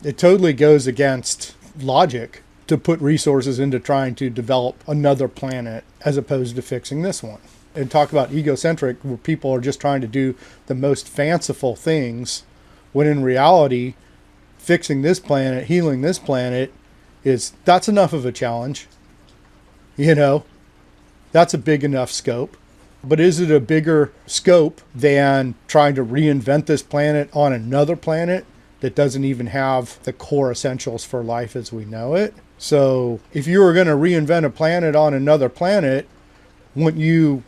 It totally goes against logic to put resources into trying to develop another planet as opposed to fixing this one. And talk about egocentric, where people are just trying to do the most fanciful things, when in reality, fixing this planet, healing this planet, that's enough of a challenge. You know, that's a big enough scope. But is it a bigger scope than trying to reinvent this planet on another planet that doesn't even have the core essentials for life as we know it? So if you were going to reinvent a planet on another planet, wouldn't you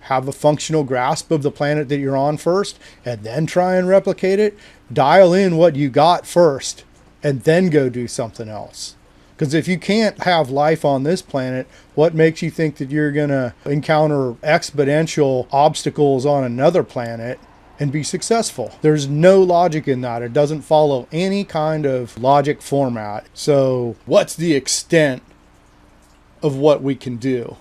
have a functional grasp of the planet that you're on first and then try and replicate it? Dial in what you got first and then go do something else. Because if you can't have life on this planet, what makes you think that you're going to encounter exponential obstacles on another planet and be successful? There's no logic in that. It doesn't follow any kind of logic format. So what's the extent of what we can do?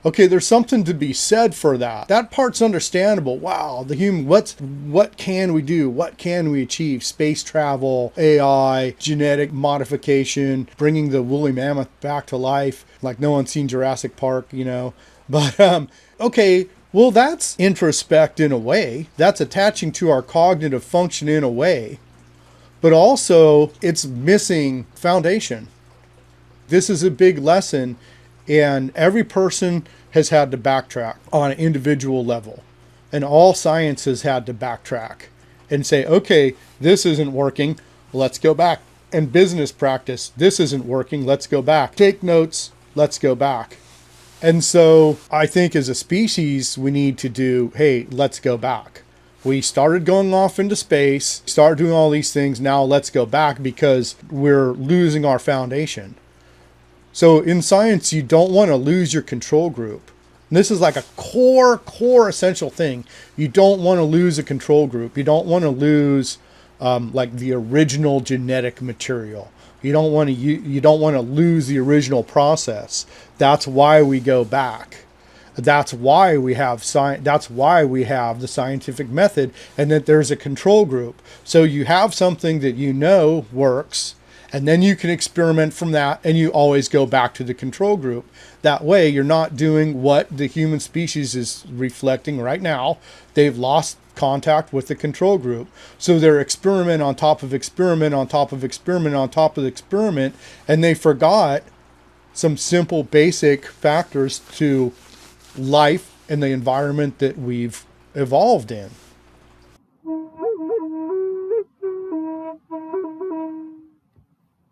Okay, there's something to be said for that. That part's understandable. Wow, the human, what can we do? What can we achieve? Space travel, AI, genetic modification, bringing the woolly mammoth back to life, like no one's seen Jurassic Park, you know. But okay, well, that's introspect in a way. That's attaching to our cognitive function in a way. But also, it's missing foundation. This is a big lesson. And every person has had to backtrack on an individual level. And all science has had to backtrack and say, okay, this isn't working, let's go back. And business practice, this isn't working, let's go back. Take notes, let's go back. And so I think as a species, we need to do, hey, let's go back. We started going off into space, started doing all these things, now let's go back because we're losing our foundation. So in science, you don't want to lose your control group. And this is like a core essential thing. You don't want to lose a control group. You don't want to lose like the original genetic material. You don't want to lose the original process. That's why we go back. That's why we have science. That's why we have the scientific method, and that there's a control group. So you have something that you know works. And then you can experiment from that, and you always go back to the control group. That way, you're not doing what the human species is reflecting right now. They've lost contact with the control group. So they're experiment on top of experiment on top of experiment on top of experiment, and they forgot some simple basic factors to life and the environment that we've evolved in.